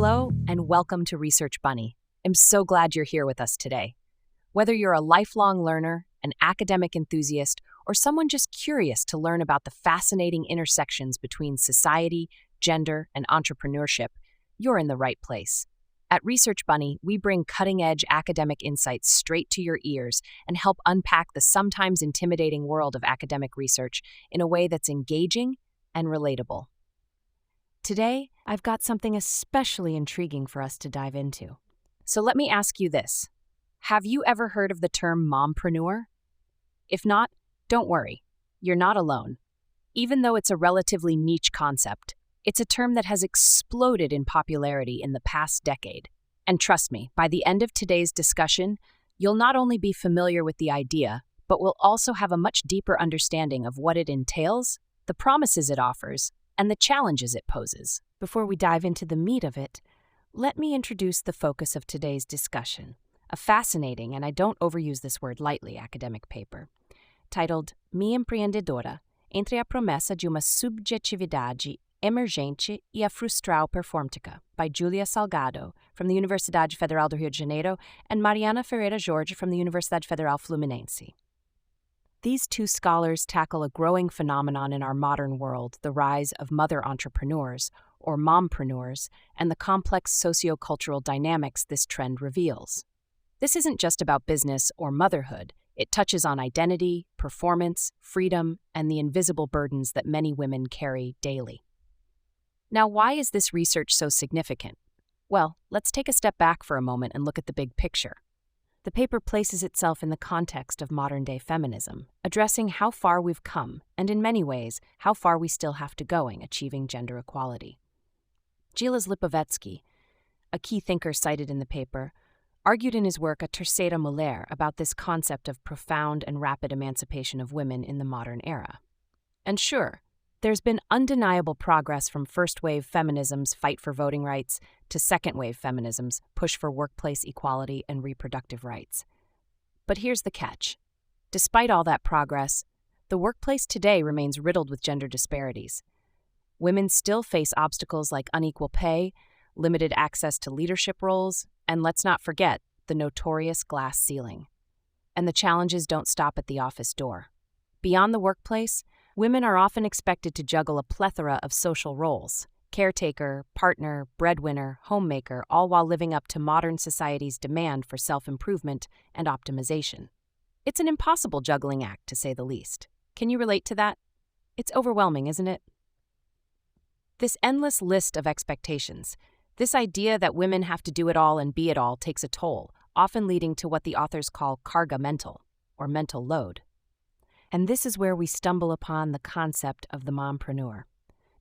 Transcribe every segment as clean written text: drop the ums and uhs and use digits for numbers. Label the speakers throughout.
Speaker 1: Hello, and welcome to Research Bunny. I'm so glad you're here with us today. Whether you're a lifelong learner, an academic enthusiast, or someone just curious to learn about the fascinating intersections between society, gender, and entrepreneurship, you're in the right place. At Research Bunny, we bring cutting-edge academic insights straight to your ears and help unpack the sometimes intimidating world of academic research in a way that's engaging and relatable. Today, I've got something especially intriguing for us to dive into. So let me ask you this. Have you ever heard of the term mompreneur? If not, don't worry. You're not alone. Even though it's a relatively niche concept, it's a term that has exploded in popularity in the past decade. And trust me, by the end of today's discussion, you'll not only be familiar with the idea, but will also have a much deeper understanding of what it entails, the promises it offers, and the challenges it poses. Before we dive into the meat of it, let me introduce the focus of today's discussion, a fascinating, and I don't overuse this word lightly, academic paper, titled Mom-preneur, entre a promessa de uma subjetividade emergente e a frustral performática, by Julia Salgado from the Universidade Federal do Rio de Janeiro and Mariana Ferreira Jorge from the Universidade Federal Fluminense. These two scholars tackle a growing phenomenon in our modern world, the rise of mother entrepreneurs, or mompreneurs, and the complex sociocultural dynamics this trend reveals. This isn't just about business or motherhood. It touches on identity, performance, freedom, and the invisible burdens that many women carry daily. Now, why is this research so significant? Well, let's take a step back for a moment and look at the big picture. The paper places itself in the context of modern-day feminism, addressing how far we've come, and in many ways, how far we still have to go in achieving gender equality. Gilles Lipovetsky, a key thinker cited in the paper, argued in his work A Terceira Mulher about this concept of profound and rapid emancipation of women in the modern era. And sure, there's been undeniable progress from first-wave feminism's fight for voting rights to second-wave feminism's push for workplace equality and reproductive rights. But here's the catch. Despite all that progress, the workplace today remains riddled with gender disparities. Women still face obstacles like unequal pay, limited access to leadership roles, and let's not forget the notorious glass ceiling. And the challenges don't stop at the office door. Beyond the workplace, women are often expected to juggle a plethora of social roles: caretaker, partner, breadwinner, homemaker, all while living up to modern society's demand for self-improvement and optimization. It's an impossible juggling act, to say the least. Can you relate to that? It's overwhelming, isn't it? This endless list of expectations, this idea that women have to do it all and be it all, takes a toll, often leading to what the authors call carga mental, or mental load. And this is where we stumble upon the concept of the mompreneur.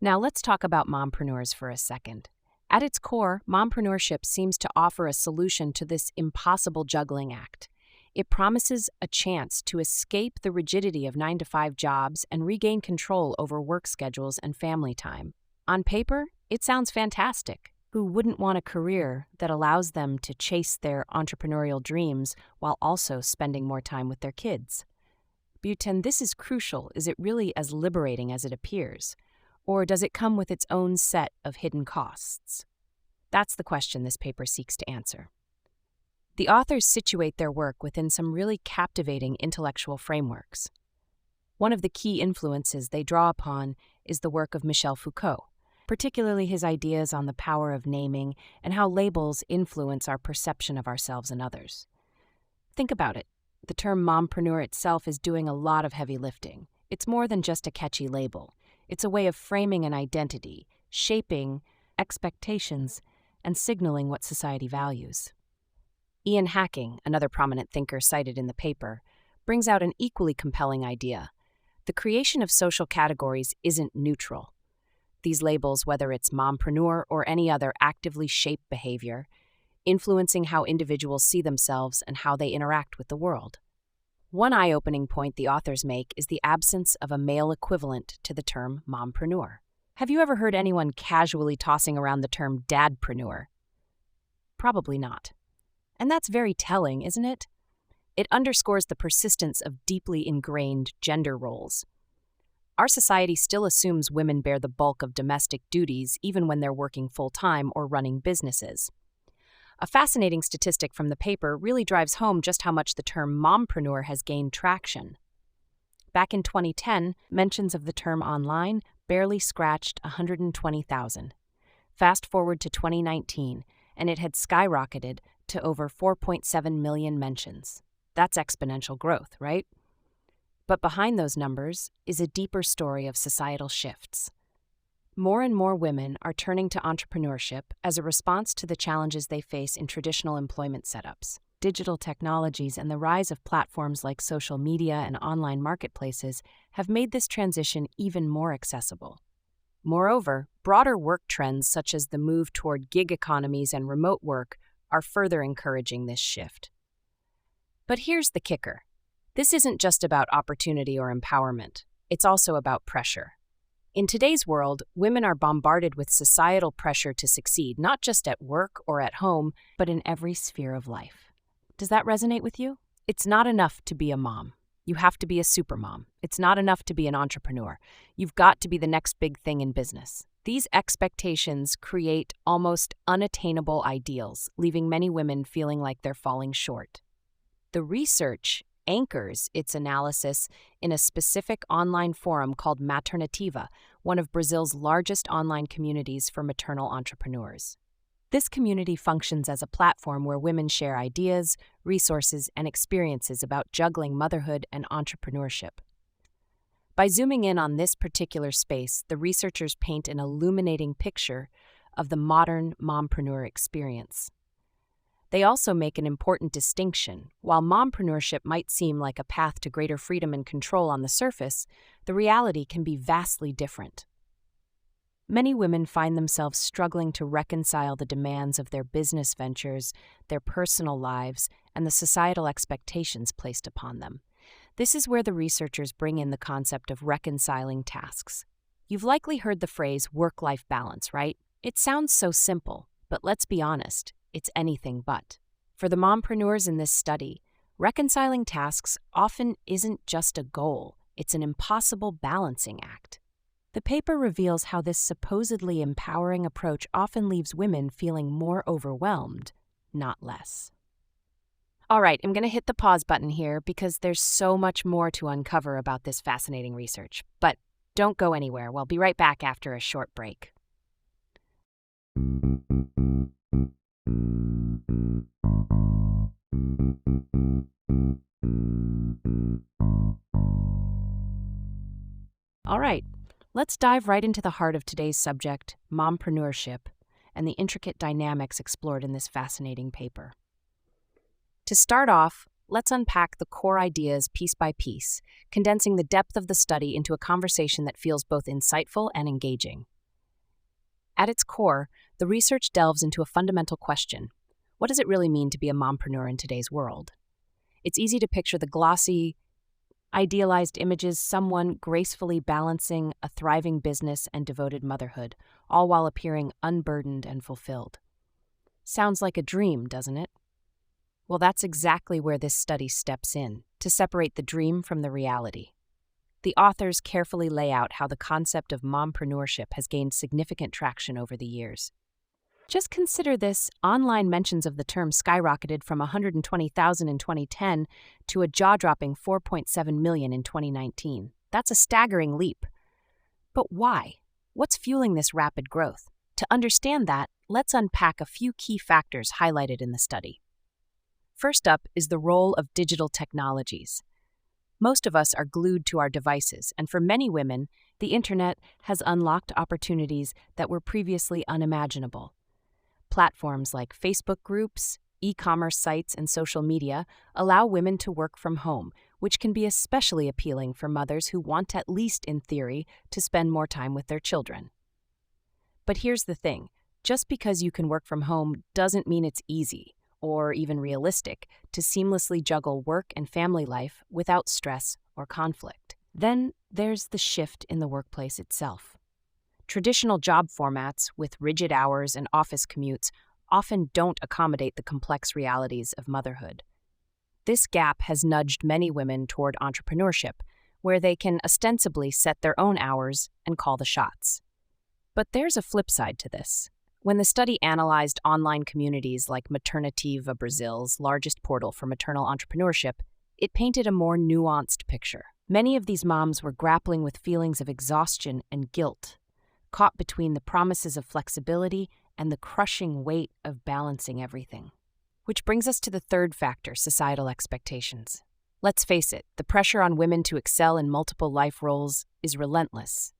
Speaker 1: Now let's talk about mompreneurs for a second. At its core, mompreneurship seems to offer a solution to this impossible juggling act. It promises a chance to escape the rigidity of 9-to-5 jobs and regain control over work schedules and family time. On paper, it sounds fantastic. Who wouldn't want a career that allows them to chase their entrepreneurial dreams while also spending more time with their kids? But this is crucial. Is it really as liberating as it appears? Or does it come with its own set of hidden costs? That's the question this paper seeks to answer. The authors situate their work within some really captivating intellectual frameworks. One of the key influences they draw upon is the work of Michel Foucault, particularly his ideas on the power of naming and how labels influence our perception of ourselves and others. Think about it. The term mompreneur itself is doing a lot of heavy lifting. It's more than just a catchy label. It's a way of framing an identity, shaping expectations, and signaling what society values. Ian Hacking, another prominent thinker cited in the paper, brings out an equally compelling idea. The creation of social categories isn't neutral. These labels, whether it's mompreneur or any other, actively shape behavior, influencing how individuals see themselves and how they interact with the world. One eye-opening point the authors make is the absence of a male equivalent to the term mompreneur. Have you ever heard anyone casually tossing around the term dadpreneur? Probably not. And that's very telling, isn't it? It underscores the persistence of deeply ingrained gender roles. Our society still assumes women bear the bulk of domestic duties even when they're working full-time or running businesses. A fascinating statistic from the paper really drives home just how much the term mompreneur has gained traction. Back in 2010, mentions of the term online barely scratched 120,000. Fast forward to 2019, and it had skyrocketed to over 4.7 million mentions. That's exponential growth, right? But behind those numbers is a deeper story of societal shifts. More and more women are turning to entrepreneurship as a response to the challenges they face in traditional employment setups. Digital technologies and the rise of platforms like social media and online marketplaces have made this transition even more accessible. Moreover, broader work trends such as the move toward gig economies and remote work are further encouraging this shift. But here's the kicker. This isn't just about opportunity or empowerment. It's also about pressure. In today's world, women are bombarded with societal pressure to succeed, not just at work or at home, but in every sphere of life. Does that resonate with you? It's not enough to be a mom. You have to be a supermom. It's not enough to be an entrepreneur. You've got to be the next big thing in business. These expectations create almost unattainable ideals, leaving many women feeling like they're falling short. The research anchors its analysis in a specific online forum called Maternativa, one of Brazil's largest online communities for maternal entrepreneurs. This community functions as a platform where women share ideas, resources, and experiences about juggling motherhood and entrepreneurship. By zooming in on this particular space, the researchers paint an illuminating picture of the modern mompreneur experience. They also make an important distinction. While mompreneurship might seem like a path to greater freedom and control on the surface, the reality can be vastly different. Many women find themselves struggling to reconcile the demands of their business ventures, their personal lives, and the societal expectations placed upon them. This is where the researchers bring in the concept of reconciling tasks. You've likely heard the phrase work-life balance, right? It sounds so simple, but let's be honest. It's anything but. For the mompreneurs in this study, reconciling tasks often isn't just a goal, it's an impossible balancing act. The paper reveals how this supposedly empowering approach often leaves women feeling more overwhelmed, not less. All right, I'm going to hit the pause button here because there's so much more to uncover about this fascinating research. But don't go anywhere. We'll be right back after a short break. All right, let's dive right into the heart of today's subject, mompreneurship, and the intricate dynamics explored in this fascinating paper. To start off, let's unpack the core ideas piece by piece, condensing the depth of the study into a conversation that feels both insightful and engaging. At its core, the research delves into a fundamental question. What does it really mean to be a mompreneur in today's world? It's easy to picture the glossy, idealized images, someone gracefully balancing a thriving business and devoted motherhood, all while appearing unburdened and fulfilled. Sounds like a dream, doesn't it? Well, that's exactly where this study steps in, to separate the dream from the reality. The authors carefully lay out how the concept of mompreneurship has gained significant traction over the years. Just consider this. Online mentions of the term skyrocketed from 120,000 in 2010 to a jaw-dropping 4.7 million in 2019. That's a staggering leap. But why? What's fueling this rapid growth? To understand that, let's unpack a few key factors highlighted in the study. First up is the role of digital technologies. Most of us are glued to our devices, and for many women, the internet has unlocked opportunities that were previously unimaginable. Platforms like Facebook groups, e-commerce sites, and social media allow women to work from home, which can be especially appealing for mothers who want, at least in theory, to spend more time with their children. But here's the thing, just because you can work from home doesn't mean it's easy, or even realistic, to seamlessly juggle work and family life without stress or conflict. Then there's the shift in the workplace itself. Traditional job formats with rigid hours and office commutes often don't accommodate the complex realities of motherhood. This gap has nudged many women toward entrepreneurship, where they can ostensibly set their own hours and call the shots. But there's a flip side to this. When the study analyzed online communities like Maternativa Brazil's largest portal for maternal entrepreneurship, it painted a more nuanced picture. Many of these moms were grappling with feelings of exhaustion and guilt, caught between the promises of flexibility and the crushing weight of balancing everything. Which brings us to the third factor, societal expectations. Let's face it, the pressure on women to excel in multiple life roles is relentless.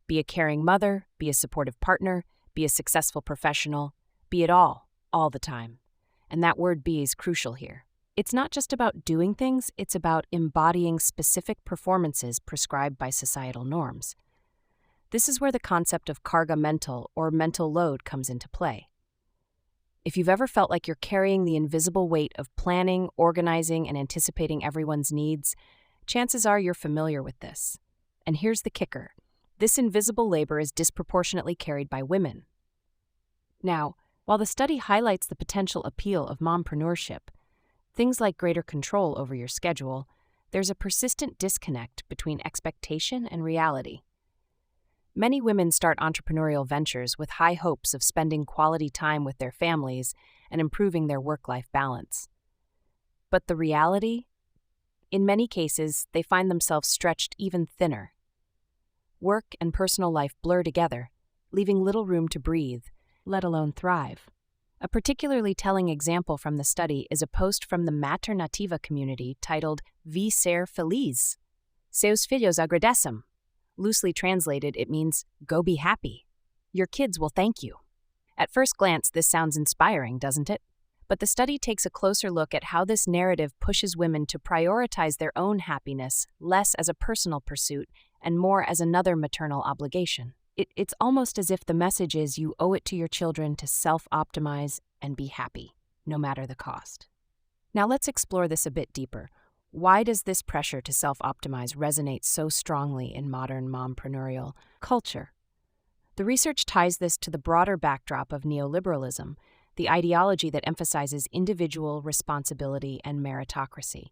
Speaker 1: Be a caring mother, be a supportive partner, be a successful professional, be it all the time. And that word be is crucial here. It's not just about doing things, it's about embodying specific performances prescribed by societal norms. This is where the concept of carga mental or mental load comes into play. If you've ever felt like you're carrying the invisible weight of planning, organizing, and anticipating everyone's needs, chances are you're familiar with this. And here's the kicker. This invisible labor is disproportionately carried by women. Now, while the study highlights the potential appeal of mompreneurship, things like greater control over your schedule, there's a persistent disconnect between expectation and reality. Many women start entrepreneurial ventures with high hopes of spending quality time with their families and improving their work-life balance. But the reality? In many cases, they find themselves stretched even thinner. Work and personal life blur together, leaving little room to breathe, let alone thrive. A particularly telling example from the study is a post from the Maternativa community titled Vi ser feliz. Seus filhos agradecem. Loosely translated, it means, go be happy. Your kids will thank you. At first glance, this sounds inspiring, doesn't it? But the study takes a closer look at how this narrative pushes women to prioritize their own happiness less as a personal pursuit and more as another maternal obligation. It's almost as if the message is you owe it to your children to self-optimize and be happy, no matter the cost. Now let's explore this a bit deeper. Why does this pressure to self-optimize resonate so strongly in modern mompreneurial culture? The research ties this to the broader backdrop of neoliberalism, the ideology that emphasizes individual responsibility and meritocracy.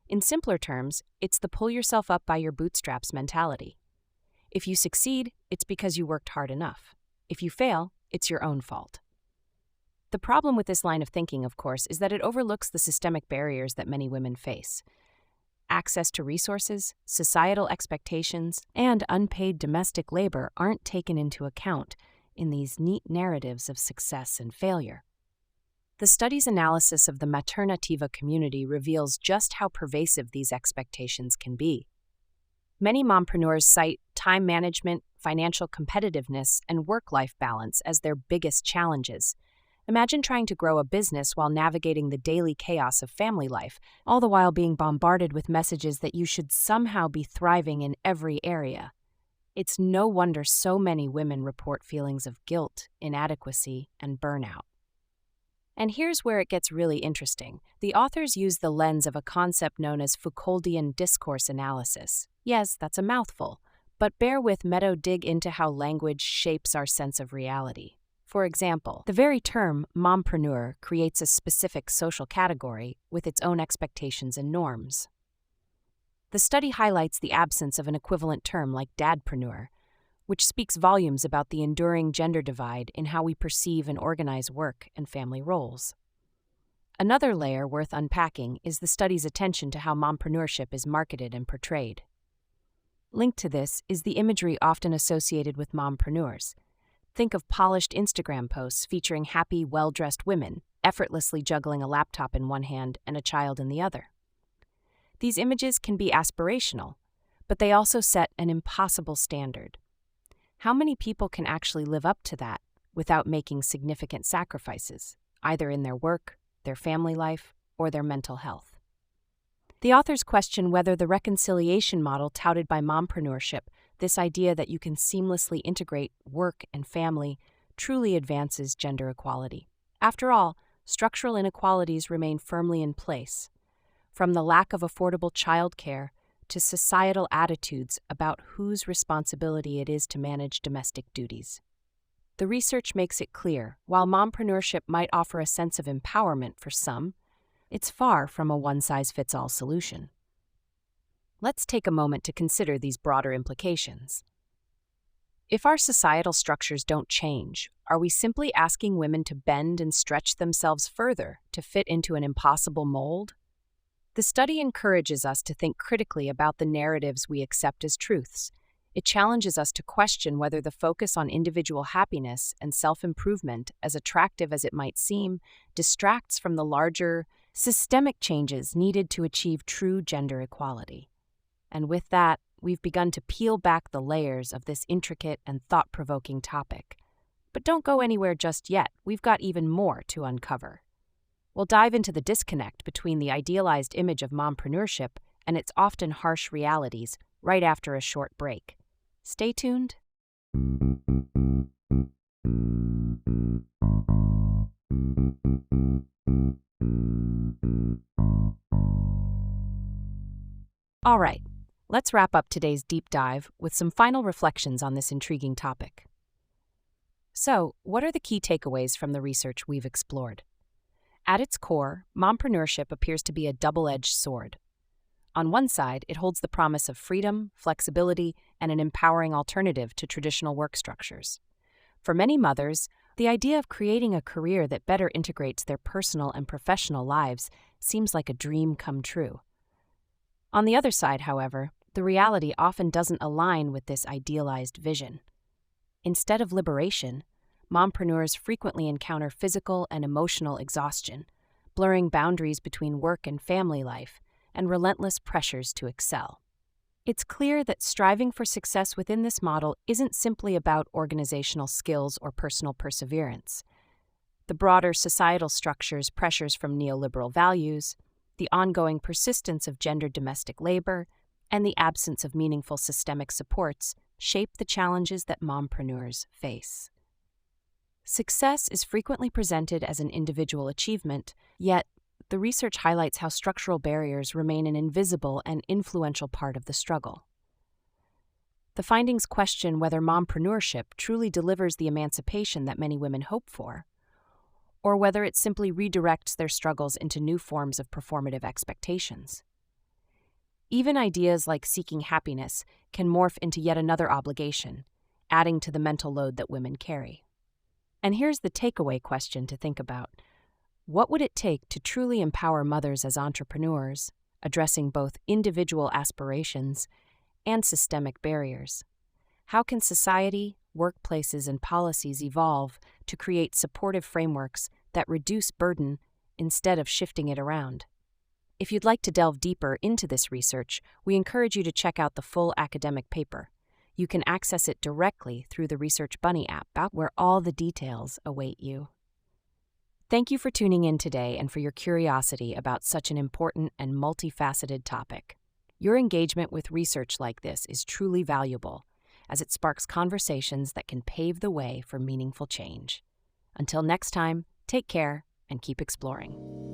Speaker 1: In simpler terms, it's the pull yourself up by your bootstraps mentality. If you succeed, it's because you worked hard enough. If you fail, it's your own fault. The problem with this line of thinking, of course, is that it overlooks the systemic barriers that many women face. Access to resources, societal expectations, and unpaid domestic labor aren't taken into account in these neat narratives of success and failure. The study's analysis of the Maternativa community reveals just how pervasive these expectations can be. Many mompreneurs cite time management, financial competitiveness, and work-life balance as their biggest challenges. Imagine trying to grow a business while navigating the daily chaos of family life, all the while being bombarded with messages that you should somehow be thriving in every area. It's no wonder so many women report feelings of guilt, inadequacy, and burnout. And here's where it gets really interesting. The authors use the lens of a concept known as Foucauldian discourse analysis. Yes, that's a mouthful, but bear with Meadow dig into how language shapes our sense of reality. For example, the very term mompreneur creates a specific social category with its own expectations and norms. The study highlights the absence of an equivalent term like dadpreneur, which speaks volumes about the enduring gender divide in how we perceive and organize work and family roles. Another layer worth unpacking is the study's attention to how mompreneurship is marketed and portrayed. Linked to this is the imagery often associated with mompreneurs. Think of polished Instagram posts featuring happy, well-dressed women, effortlessly juggling a laptop in one hand and a child in the other. These images can be aspirational, but they also set an impossible standard. How many people can actually live up to that without making significant sacrifices, either in their work, their family life, or their mental health? The authors question whether the reconciliation model touted by mompreneurship, this idea that you can seamlessly integrate work and family, truly advances gender equality. After all, structural inequalities remain firmly in place, from the lack of affordable childcare to societal attitudes about whose responsibility it is to manage domestic duties. The research makes it clear, while mompreneurship might offer a sense of empowerment for some, it's far from a one-size-fits-all solution. Let's take a moment to consider these broader implications. If our societal structures don't change, are we simply asking women to bend and stretch themselves further to fit into an impossible mold? The study encourages us to think critically about the narratives we accept as truths. It challenges us to question whether the focus on individual happiness and self-improvement, as attractive as it might seem, distracts from the larger, systemic changes needed to achieve true gender equality. And with that, we've begun to peel back the layers of this intricate and thought-provoking topic. But don't go anywhere just yet. We've got even more to uncover. We'll dive into the disconnect between the idealized image of mompreneurship and its often harsh realities right after a short break. Stay tuned. All right. Let's wrap up today's deep dive with some final reflections on this intriguing topic. So, what are the key takeaways from the research we've explored? At its core, mompreneurship appears to be a double-edged sword. On one side, it holds the promise of freedom, flexibility, and an empowering alternative to traditional work structures. For many mothers, the idea of creating a career that better integrates their personal and professional lives seems like a dream come true. On the other side, however, the reality often doesn't align with this idealized vision. Instead of liberation, mompreneurs frequently encounter physical and emotional exhaustion, blurring boundaries between work and family life, and relentless pressures to excel. It's clear that striving for success within this model isn't simply about organizational skills or personal perseverance. The broader societal structures, pressures from neoliberal values, the ongoing persistence of gendered domestic labor, and the absence of meaningful systemic supports shape the challenges that mompreneurs face. Success is frequently presented as an individual achievement, yet the research highlights how structural barriers remain an invisible and influential part of the struggle. The findings question whether mompreneurship truly delivers the emancipation that many women hope for, or whether it simply redirects their struggles into new forms of performative expectations. Even ideas like seeking happiness can morph into yet another obligation, adding to the mental load that women carry. And here's the takeaway question to think about. What would it take to truly empower mothers as entrepreneurs, addressing both individual aspirations and systemic barriers? How can society, workplaces, and policies evolve to create supportive frameworks that reduce burden instead of shifting it around? If you'd like to delve deeper into this research, we encourage you to check out the full academic paper. You can access it directly through the Research Bunny app, where all the details await you. Thank you for tuning in today and for your curiosity about such an important and multifaceted topic. Your engagement with research like this is truly valuable, as it sparks conversations that can pave the way for meaningful change. Until next time, take care and keep exploring.